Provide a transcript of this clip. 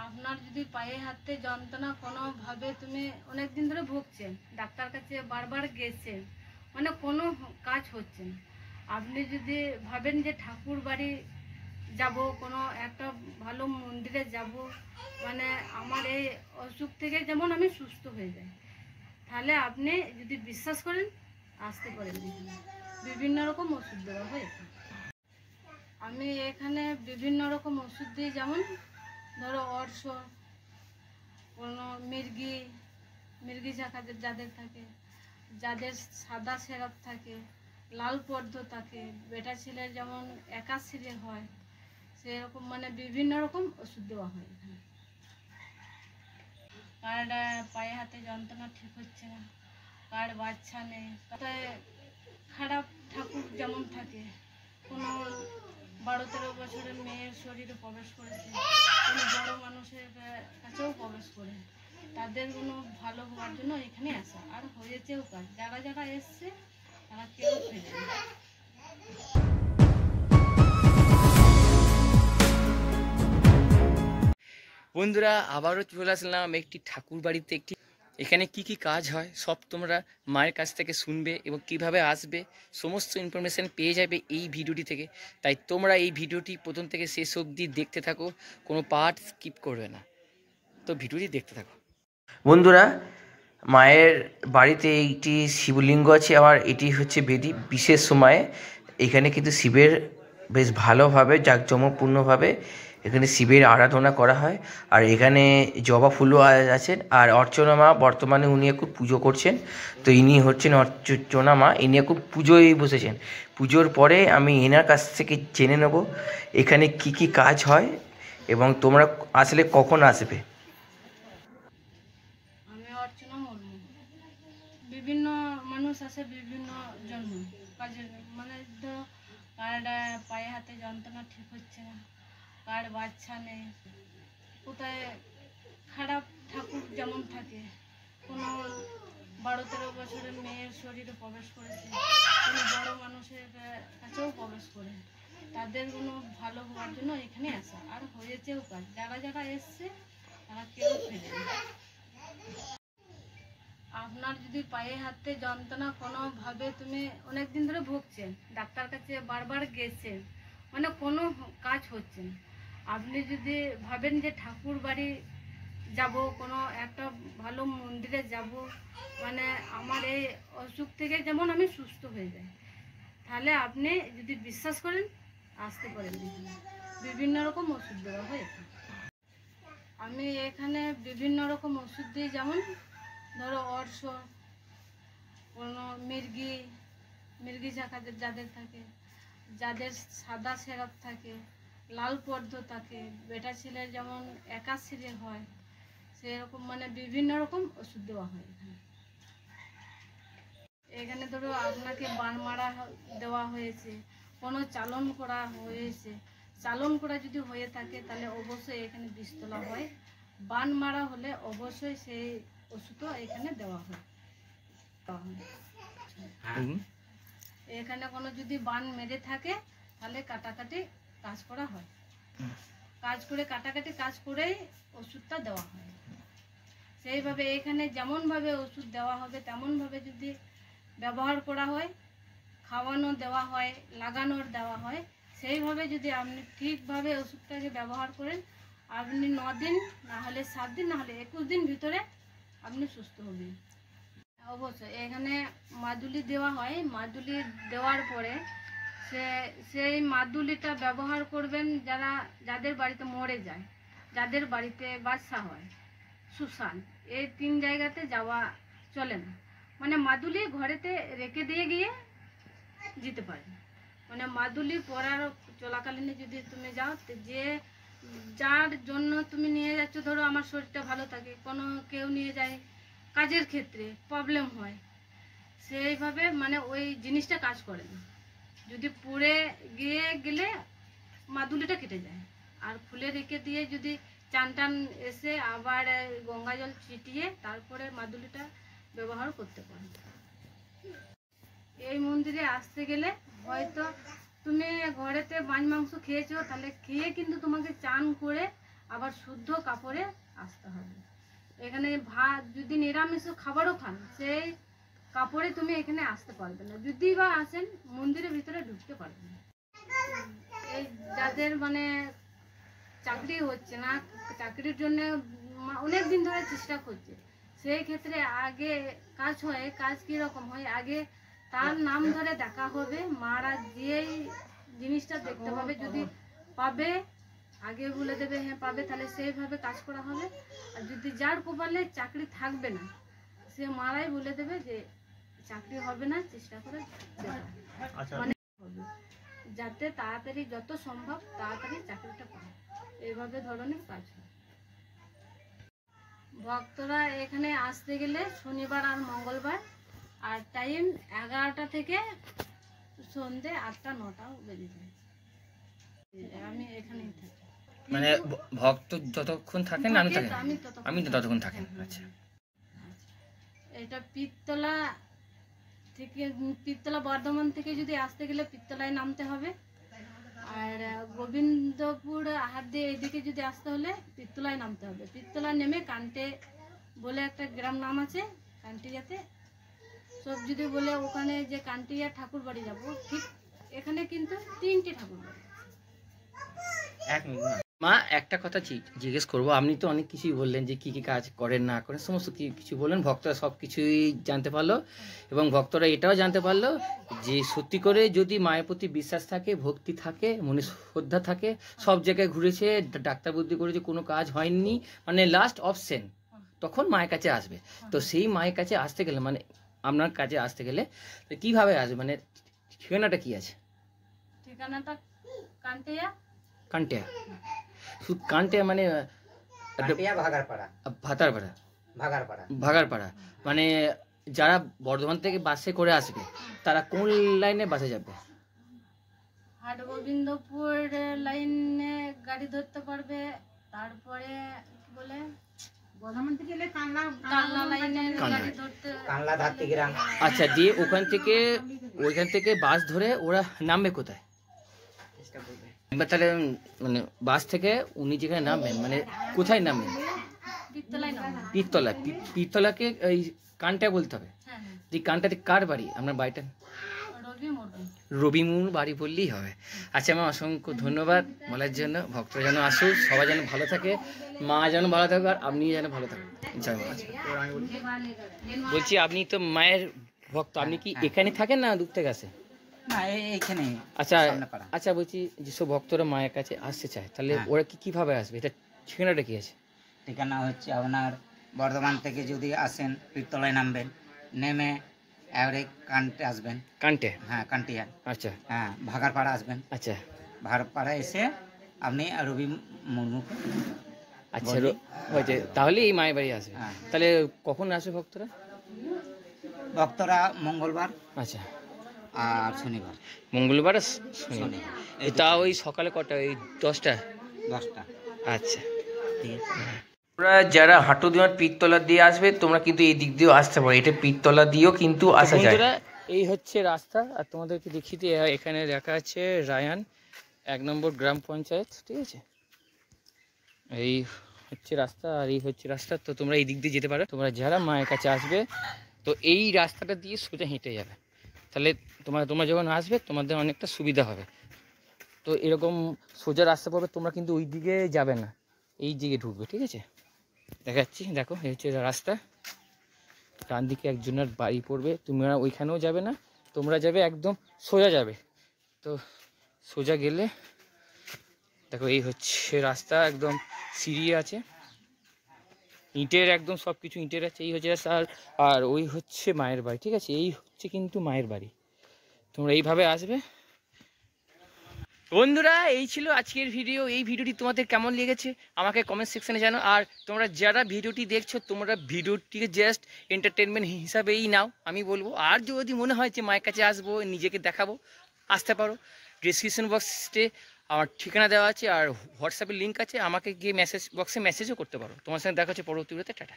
আপনার যদি পায়ে হাতে যন্ত্রণা কোনোভাবে তুমি অনেক দিন ধরে ভুগছেন, ডাক্তার কাছে বারবার গেছেন, মানে কোনো কাজ হচ্ছে না, আপনি যদি ভাবেন যে ঠাকুর বাড়ি যাব, কোনো একটা ভালো মন্দিরে যাব, মানে আমার এই অসুখ থেকে যেমন আমি সুস্থ হয়ে যাই, তাহলে আপনি যদি বিশ্বাস করেন আসতে পারেন। বিভিন্ন রকম ওষুধ দেওয়া হয় এখানে। আমি এখানে বিভিন্ন রকম ওষুধ দিই, যেমন ধরো অর্শ, কোনো মির্গি চাকা যাদের থাকে, যাদের সাদা সেরাপ থাকে, লাল পদ্ম থাকে, বেটা ছেলের যেমন একাশিরে হয়, সেরকম মানে বিভিন্ন রকম ওষুধ দেওয়া হয় এখানে। কার পায়ে হাতে যন্ত্রণা ঠিক হচ্ছে না, কার বাচ্চা নেই, তাই খারাপ ঠাকুর যেমন থাকে, কোনো 12-13 বছরের মেয়ের শরীরে প্রবেশ করেছে, কোনো বড় মানুষের কাছেও প্রবেশ করে, তাদের কোনো ভালো হওয়ার জন্য এখানে আসা, আর হয়েছেও কাজ। যারা যারা এসছে তারা কেউ ফেলে না। বন্ধুরা, আবারও চলে আসলাম একটি ঠাকুর বাড়িতে। এখানে কি কি কাজ হয় সব তোমরা মায়ের কাছ থেকে শুনবে এবং কিভাবে আসবে সমস্ত ইনফরমেশান পেয়ে যাবে এই ভিডিওটি থেকে। তাই তোমরা এই ভিডিওটি প্রথম থেকে শেষ অবধি দেখতে থাকো, কোনো পার্ট স্কিপ করবে না। তো ভিডিওটি দেখতে থাকো। বন্ধুরা, মায়ের বাড়িতে একটি শিবলিঙ্গ আছে, আবার এটি হচ্ছে বেদি। বিশেষ সময়ে এখানে কিন্তু শিবের বেশ ভালোভাবে জাঁকজমকপূর্ণভাবে এখানে শিবের আরাধনা করা হয়। আর এখানে জবা ফুলও আছেন। আর অর্চনা মা বর্তমানে উনি খুব পুজো করছেন, তো ইনি হচ্ছেন অর্চনা মা। ইনি খুব পুজোয় বসেছেন। পুজোর পরে আমি এনার কাছ থেকে জেনে নেব এখানে কি কি কাজ হয় এবং তোমরা আসলে কখন আসবে। অর্চনা মুর্মু। বিভিন্ন মানুষ আসে বিভিন্ন জন্য কাজের, মানে ধরো কার পায়ে হাতে যন্ত্রণা ঠিক হচ্ছে না, কার বাচ্চা নেই, কোথায় খারাপ ঠাকুর যেমন থাকে, কোনো 12-13 বছরের মেয়ের শরীরে প্রবেশ করেছে, কোনো বড় মানুষের কাছেও প্রবেশ করে, তাদের কোনো ভালো হওয়ার জন্য এখানে আসা, আর হয়েছেও কাজ। যারা যারা এসছে তারা কেউ ফেলে না। আপনার যদি পায়ে হাতে যন্ত্রণা কোনোভাবে তুমি অনেক দিন ধরে ভুগছেন, ডাক্তার কাছে বারবার গেছেন, মানে কোনো কাজ হচ্ছে না, আপনি যদি ভাবেন যে ঠাকুর বাড়ি যাব, কোনো একটা ভালো মন্দিরে যাব, মানে আমার এই অসুখ থেকে যেমন আমি সুস্থ হয়ে যাই, তাহলে আপনি যদি বিশ্বাস করেন আসতে পারেন। বিভিন্ন রকম ওষুধ দেওয়া হয় এখানে। আমি এখানে বিভিন্ন রকম ওষুধ দিই, যেমন ধরো অর্শ, কোনো মির্গি চাকা যাদের থাকে, যাদের সাদা সেরাপ থাকে, লাল পদ্ম থাকে, বেটা ছেলের যেমন একাশিরে হয়, সেরকম মানে বিভিন্ন রকম ওষুধ দেওয়া হয় এখানে। এখানে ধরো আপনাকে বান মারা দেওয়া হয়েছে, কোনো চালন করা হয়েছে, চালন করা যদি হয়ে থাকে তাহলে অবশ্যই এখানে বিষতলা হয়, বান মারা হলে অবশ্যই সেই ওষুধও এখানে দেওয়া হয়। এখানে কোনো যদি বান মেরে থাকে তাহলে কাটাকাটি কাজ করা হয়, কাজ করে কাটাকাটি কাজ করেই ওষুধটা দেওয়া হয়। সেইভাবে এখানে যেমনভাবে ওষুধ দেওয়া হবে তেমনভাবে যদি ব্যবহার করা হয়, খাওয়ানো দেওয়া হয়, লাগানোর দেওয়া হয়, সেইভাবে যদি আপনি ঠিকভাবে ওষুধটাকে ব্যবহার করেন, আপনি 9 দিন, না হলে 7 দিন, না হলে 21 দিন ভিতরে আপনি সুস্থ হবেন। অবশ্যই এখানে মাদুলি দেওয়া হয়। মাদুলি দেওয়ার পরে সেই মাদুলিটা ব্যবহার করবেন যাদের বাড়িতে মরে যায়, যাদের বাড়িতে বাচ্চা হয়, শ্মশান, এই 3 জায়গাতে যাওয়া চলে না। মানে মাদুলি ঘরেতে রেখে দিয়ে গিয়ে যেতে পারে, মানে মাদুলি পরার চলাকালীন যদি তুমি যাও, যার জন্য তুমি নিয়ে যাচ্ছ, ধরো আমার শরীরটা ভালো থাকে, কোনো কেউ নিয়ে যায় কাজের ক্ষেত্রে প্রবলেম হয়, সেইভাবে মানে ওই জিনিসটা কাজ করে না। যদি পুড়ে গেলে মাদুলিটা কেটে যায়, আর খুলে রেখে দিয়ে যদি চান টান এসে আবার গঙ্গা জল ছিটিয়ে তারপরে মাদুলিটা ব্যবহার করতে পারে। এই মন্দিরে আসতে গেলে হয়তো তুমি ঘরেতে মাছ মাংস খেয়েছো, তাহলে খেয়ে কিন্তু তোমাকে চান করে আবার শুদ্ধ কাপড়ে আসতে হবে। এখানে ভাত যদি নিরামিষ খাবারও খান, সেই কাপড়ে তুমি এখানে আসতে পারবে না, যদি বা আসেন মন্দিরের ভিতরে ঢুকতে পারবে না। এই যাদের মানে চাকরি হচ্ছে না, চাকরির জন্য অনেক দিন ধরে চেষ্টা করছে, সেই ক্ষেত্রে আগে কাজ হয়। কাজ কীরকম হয়, আগে তার নাম ধরে দেখা হবে, মারা যেই জিনিসটা দেখতে পাবে, যদি পাবে আগে বলে দেবে হ্যাঁ পাবে, তাহলে সেইভাবে কাজ করা হবে। আর যদি যার কপালে চাকরি থাকবে না, সে মারাই বলে দেবে যে চাকরি হবে না, চেষ্টা করে মানে হবে, যাতে তাড়াতাড়ি যত সম্ভব তাড়াতাড়ি চাকরিটা পায়। এইভাবে ধরনের কাজ হয়। ভক্তরা এখানে আসতে গেলে শনিবার আর মঙ্গলবার, আর টাইম 11টা থেকে সন্ধ্যে 8টা-9টা বেজে যায়। আমি এখানেই থাকি। মানে ভক্ত যতক্ষণ থাকেন আমি থাকেন, আমি তো ততক্ষণ থাকেন। আচ্ছা, এটা পীরতলা থেকে, পীরতলা বর্ধমান থেকে যদি আসতে গেলে পীরতলায় নামতে হবে, আর গোবিন্দপুর হাট দিয়ে এদিকে যদি আসতে হলে পীরতলায় নামতে হবে। পীরতলা নেমে কান্টে বলে একটা গ্রাম নাম আছে, কান্টিয়াতে সব যদি বলে ওখানে যে কান্টিয়া ঠাকুর বাড়ি যাবো, ঠিক এখানে কিন্তু 3টে ঠাকুর বাড়ি। মা একটা কথা জিজ্ঞেস করবো, আপনি তো অনেক কিছুই বললেন যে কি কি কাজ করেন না করেন, সমস্ত কিছু বললেন, ভক্তরা সব কিছুই জানতে পারলো, এবং ভক্তরা এটাও জানতে পারলো যে সত্যি করে যদি মায়ের প্রতি বিশ্বাস থাকে, ভক্তি থাকে, মনে শ্রদ্ধা থাকে, সব জায়গায় ঘুরেছে, ডাক্তার বুদ্ধি করেছে, কোনো কাজ হয়নি, মানে লাস্ট অপশন তখন মায়ের কাছে আসবে। তো সেই মায়ের কাছে আসতে গেলে, মানে আপনার কাছে আসতে গেলে কিভাবে আসবে, মানে ঠিকানাটা কি আছে? ঠিকানাটা কান্টিয়া। কান্টিয়া, শুধু কান্টিয়া মানে ভাগারপাড়া, মানে যারা বর্ধমান থেকে বাসে করে আসবে তারা কোন লাইনে বাসে যাবে? হাট গোবিন্দপুর লাইনে গাড়ি ধরতে পারবে, তারপরে কি বলে বর্ধমান থেকে গেলে কানলা লাইনে গাড়ি ধরতে, কানলা ধাত্তি গ্রাম। আচ্ছা, দিয়ে ওইখান থেকে বাস ধরে ওরা নামবে কোথায়? তাহলে মানে বাস থেকে উনি যেখানে নামবেন, মানে কোথায় নামবেন? পীরতলাকে এই কানটা বলতে হবে। এই কানটাতে কার বাড়ি? আপনার বাড়িটা? রবি মুর্মুর বাড়ি বললেই হবে। আচ্ছা মা, অসংখ্য ধন্যবাদ বলার জন্য। ভক্তরা যেন আসুক, সবাই যেন ভালো থাকে, মা যেন ভালো থাকে, আর আপনি যেন ভালো থাকেন। জয় মা। বলছি আপনি তো মায়ের ভক্ত, আপনি কি এখানে থাকেন না দূর থেকে আসে? আচ্ছা আচ্ছা, বলছি যেসব ভক্তরা মায়ের কাছে আসতে চায়, তাহলে ওরা কিভাবে আসবে? এটা ঠিকানাটা কি আছে? ঠিকানা হচ্ছে আপনার বর্ধমান থেকে যদি আসেন পীরতলায় নামবেন, নেমে এবারে কান্টে আসবেন। কান্টে? হ্যাঁ, কান্টিয়া। আচ্ছা, হ্যাঁ, ভাগারপাড়া আসবেন। আচ্ছা, ভাগারপাড়া এসে আপনি রবি মুর্মু। আচ্ছা, হয়েছে, তাহলে এই মায়ের বাড়ি আসবে। তাহলে কখন আসবে ভক্তরা? ভক্তরা মঙ্গলবার, আচ্ছা, আর শনিবার। মঙ্গলবার আর শনিবার। তা ওই সকালে কটা? ওই 10টা? আচ্ছা, ঠিক আছে। তোমরা যারা হাটুদিমার পীরতলা দিয়ে আসবে, তোমরা কিন্তু এই দিক দিয়েও আসতে পারো, এটা পীরতলা দিয়েও কিন্তু আসা যায়। এই হচ্ছে রাস্তা, আর তোমাদেরকে দেখিয়ে দিয়ে এখানে দেখা আছে রায়ান 1 নম্বর গ্রাম পঞ্চায়েত, ঠিক আছে? এই হচ্ছে রাস্তা, আর এই হচ্ছে রাস্তা। তো তোমরা এই দিক দিয়ে যেতে পারো, তোমরা যারা মায়ের কাছে আসবে তো এই রাস্তাটা দিয়ে সোজা হেঁটে যাবে, তাহলে তোমরা যখন আসবে তোমাদের অনেকটা সুবিধা হবে। তো এরকম সোজা রাস্তা পড়বে, তোমরা কিন্তু ওই দিকে যাবে না, এই দিকে ঢুকবে, ঠিক আছে? দেখাচ্ছি, দেখো এই হচ্ছে রাস্তা, ডান দিকে একজনের বাড়ি পড়বে, তোমরা ওইখানেও যাবে না, তোমরা যাবে একদম সোজা যাবে। তো সোজা গেলে দেখো এই হচ্ছে রাস্তা, একদম সিঁড়ি আছে, ইটের, একদম সব কিছু ইটের আছে। এই হচ্ছে রাস্তা, আর ওই হচ্ছে মায়ের বাড়ি, ঠিক আছে? এই হচ্ছে কিন্তু মায়ের বাড়ি। তোমরা এইভাবে আসবে। বন্ধুরা, এই ছিল আজকের ভিডিও। এই ভিডিওটি তোমাদের কেমন লেগেছে আমাকে কমেন্ট সেকশনে জানো। আর তোমরা যারা ভিডিওটি দেখছো, তোমরা ভিডিওটিকে জাস্ট এন্টারটেনমেন্ট হিসাবেই নাও, আমি বলবো। আর যদি মনে হয় যে মায়ের কাছে আসবো, নিজেকে দেখাবো, আসতে পারো। ডিসক্রিপশন বক্সে আমার ঠিকানা দেওয়া আছে, আর হোয়াটসঅ্যাপের লিঙ্ক আছে, আমাকে গিয়ে মেসেজ বক্সে মেসেজও করতে পারো। তোমার সঙ্গে দেখা হচ্ছে পরবর্তী ভিডিওতে। টাটা।